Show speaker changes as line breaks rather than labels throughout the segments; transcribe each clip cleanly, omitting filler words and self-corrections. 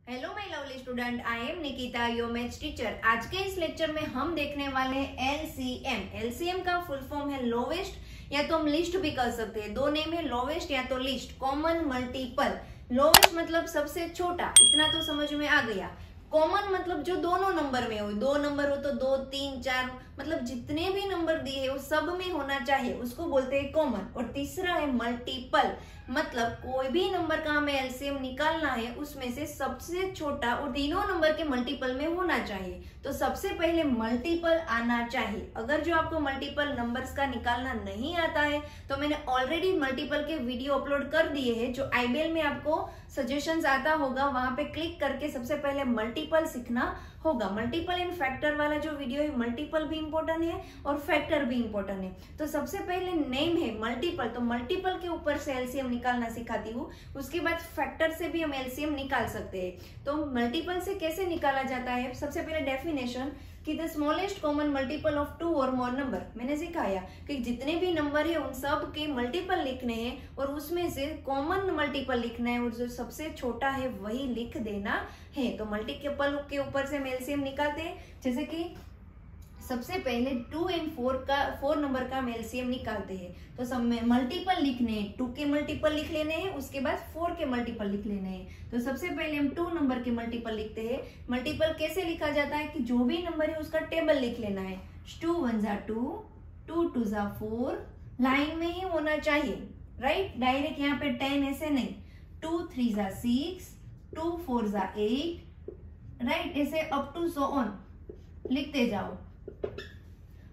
Hello my lovely student, I am Nikita, your maths teacher. आज के इस लेक्चर में हम देखने वाले हैं एलसीएम। एलसीएम का फुल फॉर्म है लोवेस्ट, या तो हम लिस्ट भी कर सकते हैं। दो नेम है, लोवेस्ट या तो लिस्ट। Common multiple. लोवेस्ट मतलब सबसे छोटा, इतना तो समझ में आ गया। कॉमन मतलब जो दोनों नंबर में हो, दो नंबर हो तो 2, 3, 4, मतलब जितने भी नंबर दिए है वो सब में होना चाहिए, उसको बोलते हैं कॉमन। और तीसरा है मल्टीपल, मतलब कोई भी नंबर का हमें एलसीएम निकालना है, उसमें से सबसे छोटा और तीनों नंबर के मल्टीपल में होना चाहिए। तो सबसे पहले मल्टीपल आना चाहिए। अगर जो आपको मल्टीपल नंबर्स का निकालना नहीं आता है तो मैंने ऑलरेडी मल्टीपल के वीडियो अपलोड कर दिए हैं, जो आईबेल में आपको सजेशंस आता होगा, वहां पे क्लिक करके सबसे पहले मल्टीपल सीखना होगा। मल्टीपल एंड फैक्टर वाला जो वीडियो है, मल्टीपल भी इंपॉर्टेंट है और फैक्टर भी इंपॉर्टेंट है। तो सबसे पहले नेम है मल्टीपल, तो मल्टीपल के ऊपर से एलसीएम निकालना सिखाती हूँ। उसके बाद फैक्टर से भी हम एलसीएम निकाल सकते हैं। तो मल्टीपल से कैसे निकाला जाता है, सबसे पहले डेफिनेशन कि the smallest common multiple of 2 और मोर नंबर। मैंने सिखाया कि जितने भी नंबर है उन सब के मल्टीपल लिखने हैं और उसमें से कॉमन मल्टीपल लिखना है और जो सबसे छोटा है वही लिख देना है। तो मल्टीपल के ऊपर से हम एलसीएम निकालते हैं। जैसे कि सबसे पहले 2 और 4 नंबर का हम एलसीएम निकालते हैं। तो सब में मल्टीपल लिखने हैं, 2 के मल्टीपल लिख लेने हैं, उसके बाद 4 के मल्टीपल लिख लेने हैं। तो सबसे पहले हम 2 नंबर के मल्टीपल लिखते हैं। मल्टीपल कैसे लिखा जाता है कि जो भी नंबर है उसका टेबल लिख लेना है। 2 1 2, 2 2 4, लाइन में ही होना चाहिए, राइट। डायरेक्ट यहाँ पे 10 ऐसे नहीं। 2 3 6, 2 4 8, राइट। ऐसे अप टू सो ऑन लिखते जाओ।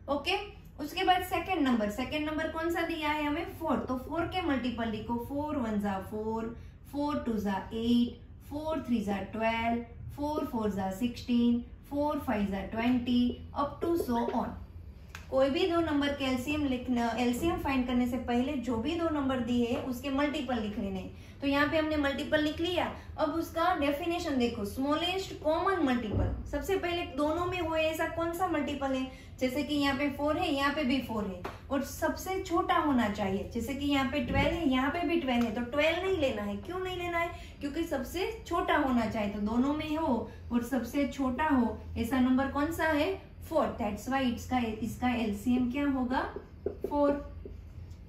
ओके उसके बाद सेकंड नंबर कौन सा दिया है हमें, 4। तो 4 के मल्टीपल लिखो। 4 1 4, 4 2 8, 4 3 12, 4 4 16, 4 5 20, अप टू सो ऑन। कोई भी दो नंबर के एलसीएम फाइंड करने से पहले जो भी दो नंबर दिए है उसके मल्टीपल लिख लेने। तो यहाँ पे हमने मल्टीपल लिख लिया। अब उसका डेफिनेशन देखो, स्मॉलेस्ट कॉमन मल्टीपल। सबसे पहले दोनों में हुए ऐसा कौन सा मल्टीपल है, जैसे कि यहाँ पे 4 है, यहाँ पे भी 4 है, और सबसे छोटा होना चाहिए। जैसे कि यहाँ पे 12 है, यहाँ पे भी 12 है, तो 12 नहीं लेना है। क्यों नहीं लेना है, क्योंकि सबसे छोटा होना चाहिए। तो दोनों में हो और सबसे छोटा हो, ऐसा नंबर कौन सा है, 4। दैट्स वाई इसका एलसीएम क्या होगा, 4।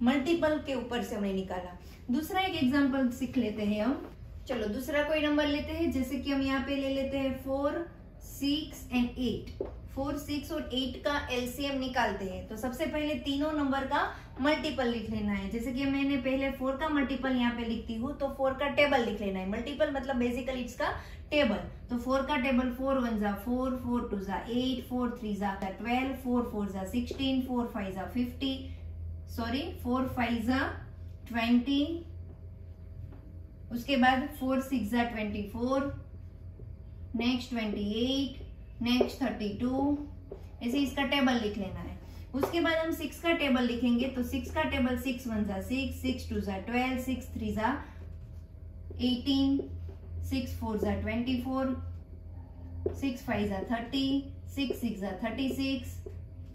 मल्टीपल के ऊपर से हमने निकाला। दूसरा एक एग्जांपल सीख लेते हैं हम। चलो दूसरा कोई नंबर लेते हैं, जैसे कि हम यहाँ पे ले लेते हैं 4 6 एंड 8। 4 6 और 8 का एलसीएम निकालते हैं। तो सबसे पहले तीनों नंबर का मल्टीपल लिख लेना है। जैसे कि मैंने पहले 4 का मल्टीपल यहाँ पे लिखती हूँ, तो 4 का टेबल लिख लेना है। मल्टीपल मतलब बेसिकली इसका टेबल। तो 4 का टेबल 4 1 4, 4 2 8, 4 3 12, 4 4 16, 4 5 50, सॉरी 4 5 20, उसके बाद 4 6 24, नेक्स्ट 28, नेक्स्ट 32, ऐसे इसका टेबल लिख लेना है। उसके बाद हम 6 का टेबल लिखेंगे। तो 6 का टेबल 6 1 6, 6 2 12, 6 3 18, 6 4 24, 6 5 30, 6 6 36,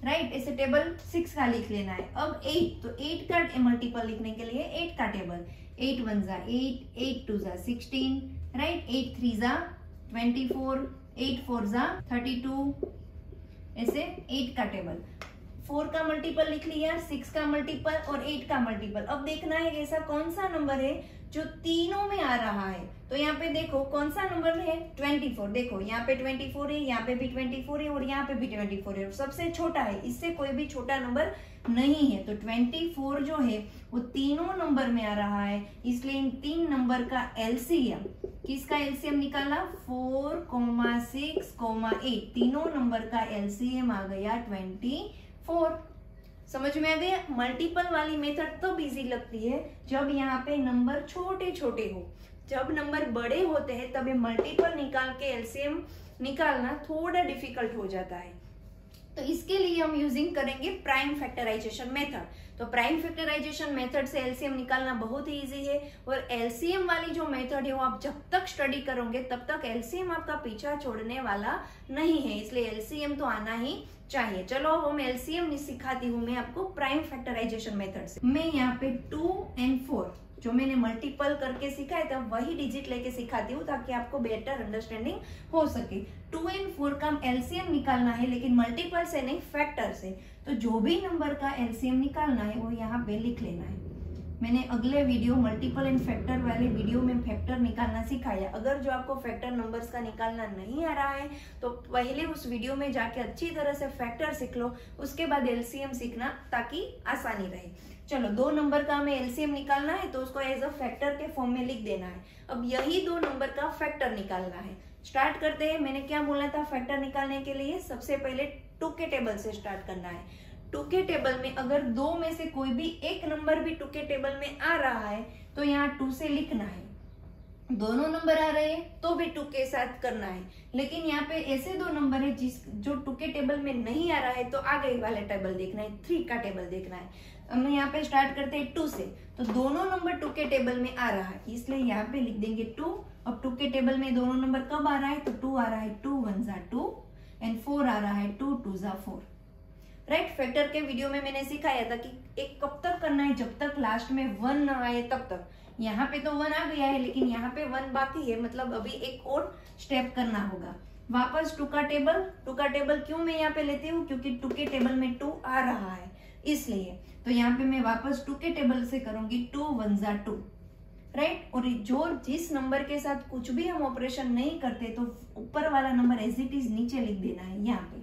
राइट। ऐसे टेबल 6 का लिख लेना है। अब 8, तो 8 का मल्टीपल लिखने के लिए 8 का टेबल 8 1 8, 8 2 16, राइट। 8 3 24, 8 4 32, ऐसे 8 का टेबल। 4 का मल्टीपल लिख लिया, 6 का मल्टीपल और 8 का मल्टीपल। अब देखना है ऐसा कौन सा नंबर है जो तीनों में आ रहा है। तो यहाँ पे देखो कौन सा नंबर है, 24। देखो यहाँ पे 24 है, यहाँ पे भी 24 है और यहाँ पे भी 24 है, और सबसे छोटा है, इससे कोई भी छोटा नंबर नहीं है। तो 24 जो है वो तीनों नंबर में आ रहा है, इसलिए इन 3 नंबर का एलसीएम, किसका एलसीएम निकाला, 4 6 8, तीनों नंबर का एलसीएम आ गया 24। समझ में आ गया। मल्टीपल वाली मेथड तब इजी लगती है जब यहाँ पे नंबर छोटे छोटे हो। जब नंबर बड़े होते हैं तब ये मल्टीपल निकाल के एलसीएम निकालना थोड़ा डिफिकल्ट हो जाता है। तो इसके लिए हम यूजिंग करेंगे प्राइम फैक्टराइजेशन मेथड। तो प्राइम फैक्टराइजेशन मेथड से एलसीएम निकालना बहुत ही इजी है, और एलसीएम वाली जो मेथड है वो आप जब तक स्टडी करोगे तब तक एलसीएम आपका पीछा छोड़ने वाला नहीं है, इसलिए एलसीएम तो आना ही चाहिए। चलो अब हम एलसीएम सिखाती हूँ मैं आपको प्राइम फैक्टराइजेशन मेथड से। मैं यहाँ पे 2 और 4 जो मैंने मल्टीपल करके सिखाया था वही डिजिट लेके सिखाती हूँ ताकि आपको बेटर अंडरस्टैंडिंग हो सके। 2 and 4 का एलसीएम निकालना है लेकिन मल्टीपल से नहीं, फैक्टर से। तो जो भी नंबर का एलसीएम निकालना है वो यहाँ पे लिख लेना है। मैंने अगले वीडियो मल्टीपल एंड फैक्टर वाले वीडियो में फैक्टर निकालना सिखाया। अगर जो आपको फैक्टर नंबर्स का निकालना नहीं आ रहा है तो पहले उस वीडियो में जाके अच्छी तरह से फैक्टर सीख लो, उसके बाद एलसीएम सीखना ताकि आसानी रहे। चलो 2 नंबर का हमें एलसीएम निकालना है तो उसको एज अ फैक्टर के फॉर्म में लिख देना है। अब यही 2 नंबर का फैक्टर निकालना है। स्टार्ट करते हैं। मैंने क्या बोला था फैक्टर निकालने के लिए? सबसे पहले 2 के टेबल से स्टार्ट करना है। 2 के टेबल में अगर 2 में से कोई भी एक नंबर भी 2 के टेबल में आ रहा है तो यहाँ 2 से लिखना है। दोनों नंबर आ रहे हैं तो भी 2 के साथ करना है। लेकिन यहाँ पे ऐसे 2 नंबर है जो 2 के टेबल में नहीं आ रहा है तो आगे वाले टेबल देखना है, 3 का टेबल देखना है। हम यहाँ पे स्टार्ट करते हैं 2 से, तो दोनों नंबर 2 के टेबल में आ रहा है इसलिए यहाँ पे लिख देंगे 2। अब 2 के टेबल में दोनों नंबर कब आ रहा है? तो 2 आ रहा है, 2 1 जा 2 एंड 4 आ रहा है, 2 2 जा 4। राइट। फैक्टर के वीडियो में मैंने सिखाया था कि एक कब तक करना है, जब तक लास्ट में 1 ना आए तब तक। यहाँ पे तो 1 आ गया है लेकिन यहाँ पे 1 बाकी है, मतलब अभी एक और स्टेप करना होगा। वापस 2 का टेबल क्यों मैं यहाँ पे लेती हूँ? क्योंकि 2 के टेबल में 2 आ रहा है इसलिए। तो यहाँ पे मैं वापस 2 के टेबल से करूंगी, 2 1 जा 2। राइट। और जिस नंबर के साथ कुछ भी हम ऑपरेशन नहीं करते तो ऊपर वाला नंबर एज इट इज नीचे लिख देना है। यहाँ पे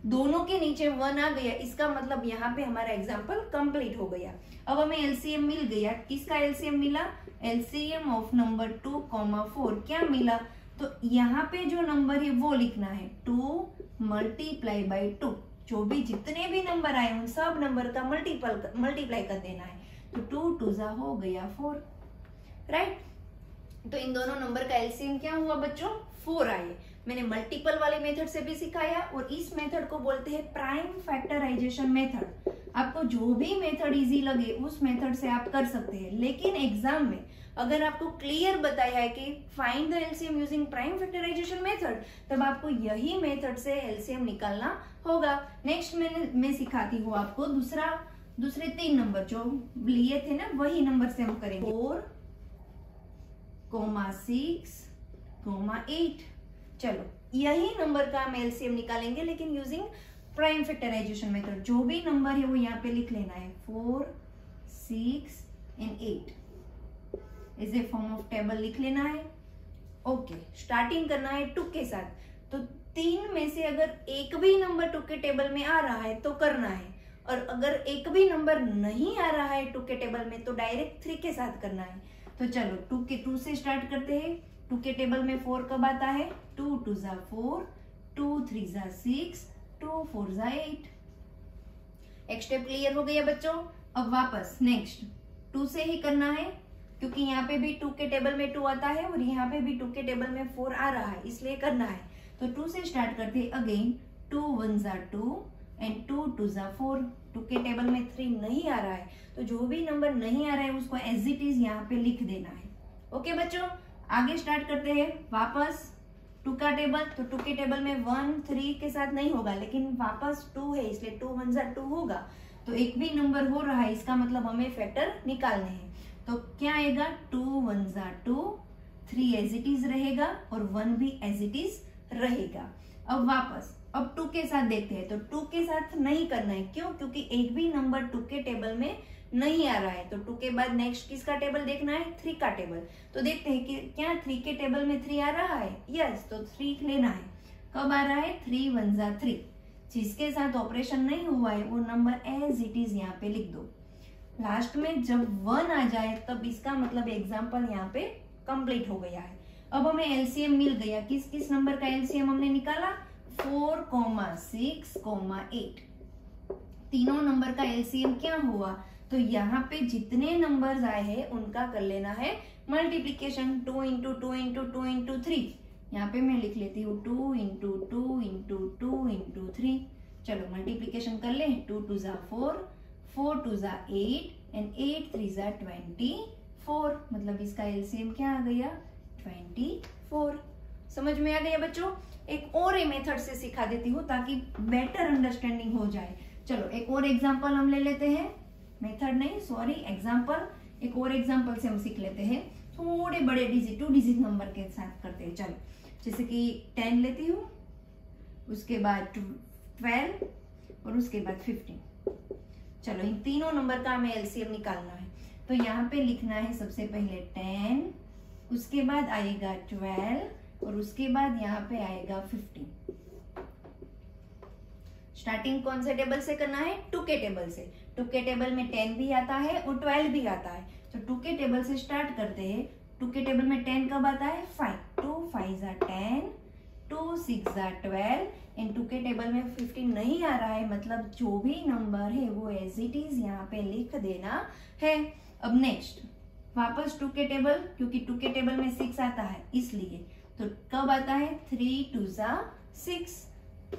दोनों के नीचे 1 आ गया, इसका मतलब यहाँ पे हमारा एग्जाम्पल कंप्लीट हो गया। अब हमें एलसीएम मिल गया। किसका एलसीएम मिला? एलसीएम ऑफ नंबर 2, 4 क्या मिला? तो यहाँ पे जो नंबर है वो लिखना है 2 मल्टीप्लाई बाई 2। जो भी जितने भी नंबर आए उन सब नंबर का मल्टीप्लाई कर देना है। तो 2 2 जा हो गया 4। राइट। तो इन दोनों नंबर का एलसीएम क्या हुआ बच्चों? 4 आए। मैंने मल्टीपल वाले मेथड से भी सिखाया और इस मेथड को बोलते हैं प्राइम फैक्टराइजेशन मेथड। आपको जो भी मेथड इजी लगे उस मेथड से आप कर सकते हैं, लेकिन एग्जाम में अगर आपको क्लियर बताया है कि find the LCM using prime factorisation method, तब आपको यही मेथड से एलसीएम निकालना होगा। नेक्स्ट मैं सिखाती हूँ आपको दूसरे 3 नंबर जो लिए थे ना, वही नंबर से हम करेंगे। 4, 6, 8। चलो यही नंबर का हम एलसीएम निकालेंगे लेकिन यूजिंग प्राइम फैक्टराइजेशन मेथड। जो भी नंबर है वो यहाँ पे लिख लेना है, 4 6 and 8 is a form of table लिख लेना है। ओके। स्टार्टिंग करना है 2 के साथ। तो 3 में से अगर एक भी नंबर 2 के टेबल में आ रहा है तो करना है, और अगर एक भी नंबर नहीं आ रहा है 2 के टेबल में तो डायरेक्ट 3 के साथ करना है। तो चलो 2 से स्टार्ट करते हैं। 2 के टेबल में 4 कब आता है? 2 2 जा 4, 2 3 जा 6, 2 4 जा 8। एक स्टेप क्लियर हो गया बच्चों। अब वापस नेक्स्ट 2 से ही करना है क्योंकि यहाँ पे भी 2 के टेबल में 2 आता है और यहाँ पे भी 2 के टेबल में 4 आ रहा है, इसलिए करना है। तो 2 से स्टार्ट करते हैं अगेन। 2 1 जा 2 एंड 2 2 जा 4। 2 के टेबल में 3 नहीं आ रहा है तो जो भी नंबर नहीं आ रहा है उसको एज इट इज यहाँ पे लिख देना है। ओके बच्चों, आगे स्टार्ट करते हैं। वापस 2 का टेबल, तो 2 के टेबल में 1 3 के साथ नहीं होगा लेकिन वापस 2 है इसलिए 2 1 जा 2 होगा। तो एक भी नंबर हो रहा है, इसका मतलब हमें फैक्टर निकालने हैं। तो क्या आएगा? 2 1 जा 2, 3 एज इट इज रहेगा और 1 भी एज इट इज रहेगा। अब वापस अब 2 के साथ देखते हैं। तो 2 के साथ नहीं करना है, क्यों? क्योंकि एक भी नंबर 2 के टेबल में नहीं आ रहा है। तो 2 के बाद नेक्स्ट किसका टेबल देखना है? 3 का टेबल। तो देखते हैं कि क्या 3 के टेबल में 3 आ रहा है? यस। तो 3 लेना है। कब आ रहा है? 3 1 जा 3। जिसके साथ ऑपरेशन नहीं हुआ है वो नंबर एज इट इज यहाँ पे लिख दो। लास्ट में जब 1 आ जाए तब इसका मतलब एग्जाम्पल यहाँ पे कंप्लीट हो गया है। अब हमें एलसीएम मिल गया। किस किस नंबर का एलसीएम हमने निकाला? 4 6 8। तीनों नंबर का एलसीएम क्या हुआ? तो यहाँ पे जितने नंबर्स आए हैं उनका कर लेना है मल्टीप्लीकेशन। 2 into 2 into 2 into 3। यहाँ पे मैं लिख लेती हूँ 2 इंटू 2 इंटू 2 इंटू 3। चलो मल्टीप्लीकेशन कर ले। 2 2 जा 4, 4 2 जा 8 एंड 8 3 जा 24। मतलब इसका एलसीएम क्या आ गया? 24। समझ में आ गया बच्चों? एक और मेथड से सिखा देती हूँ ताकि बेटर अंडरस्टैंडिंग हो जाए। चलो एक और एग्जांपल हम ले लेते हैं। मेथड नहीं, सॉरी, एग्जांपल। एक और एग्जांपल से हम सीख लेते हैं, थोड़े बड़े डिजिट 2 डिजिट नंबर के साथ करते हैं। चलो, जैसे कि 10 लेती हूँ, उसके बाद 12 और उसके बाद 15। चलो, इन तीनों नंबर का हमें एलसीएम निकालना है। तो यहाँ पे लिखना है सबसे पहले 10, उसके बाद आएगा 12 और उसके बाद यहाँ पे आएगा 15। स्टार्टिंग कौन से टेबल से करना है? 2 के टेबल से। 2 के टेबल में 10 भी आता है और 12 भी आता है। तो 2 के टेबल से स्टार्ट करते हैं। 2 के टेबल में 10 कब आता है? 5। 2 5 10, 2 6 12 एंड 2 के टेबल में 15 नहीं आ रहा है, मतलब जो भी नंबर है वो एज इट इज यहाँ पे लिख देना है। अब नेक्स्ट वापस 2 के टेबल, क्योंकि 2 के टेबल में 6 आता है इसलिए, तो कब आता है? 3 2 6,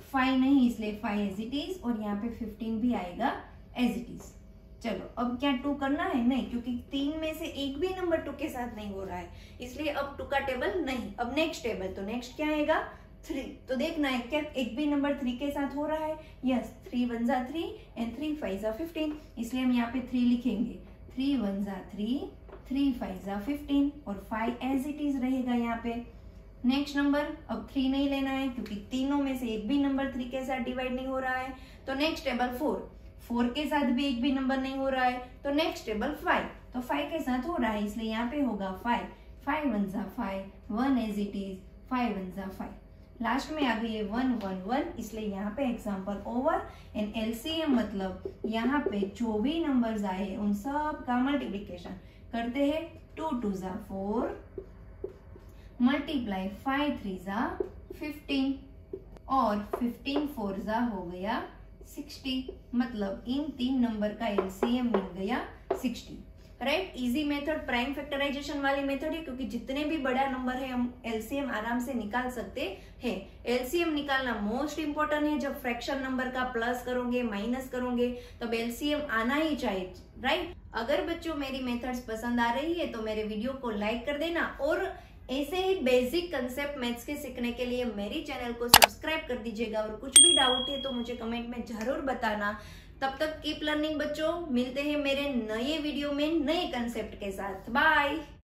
5 नहीं इसलिए 5 एज इट इज, और यहाँ पे 15 भी आएगा एज इट इज। चलो, अब क्या 2 करना है? नहीं, क्योंकि 3 में से एक भी नंबर 2 के साथ नहीं हो रहा है, इसलिए अब 2 का टेबल नहीं। अब नेक्स्ट टेबल, तो नेक्स्ट क्या आएगा? 3। तो देखना है क्या एक भी नंबर 3 के साथ हो रहा है? यस, 3 1 3 एंड 3 5 15, इसलिए हम यहाँ पे 3 लिखेंगे। 3 1 3, 3 5 15 और 5 एज इट इज रहेगा यहाँ पे। नेक्स्ट नंबर, अब 3 नहीं लेना है क्योंकि तीनों में से एक भी नंबर 3 के साथ डिवाइड नहीं हो रहा है। तो नेक्स्ट टेबल 4 के साथ भी एक भी नंबर नहीं हो रहा है। तो नेक्स्ट टेबल 5, तो 5 के साथ हो रहा है इसलिए यहाँ पे होगा 5। 5 1 5, 1 एज इट इज, 5 1 5। लास्ट में आ गई है 1 1 1, इसलिए यहाँ पे एग्जाम्पल ओवर। एंड एलसीएम मतलब यहाँ पे जो भी नंबर्स आए उन सब का मल्टीप्लीकेशन करते हैं। 2 2 4 मल्टीप्लाई 5 3 15 और 15 4 हो गया 60, मतलब इन 3 नंबर का एलसीएम मिल गया 60। Right, easy method prime factorisation वाली मेथड है, क्योंकि जितने भी बड़ा नंबर है हम एलसीएम आराम से निकाल सकते हैं। एलसीएम निकालना मोस्ट इंपोर्टेंट है। जब फ्रैक्शन नंबर का प्लस करोगे माइनस करोगे तब एलसीएम आना ही चाहिए। राइट, अगर बच्चों मेरी मेथड्स पसंद आ रही है तो मेरे वीडियो को लाइक कर देना, और ऐसे ही बेसिक कंसेप्ट मैथ्स के सीखने के लिए मेरी चैनल को सब्सक्राइब कर दीजिएगा। और कुछ भी डाउट है तो मुझे कमेंट में जरूर बताना। तब तक कीप लर्निंग बच्चों, मिलते हैं मेरे नए वीडियो में नए कंसेप्ट के साथ। बाय।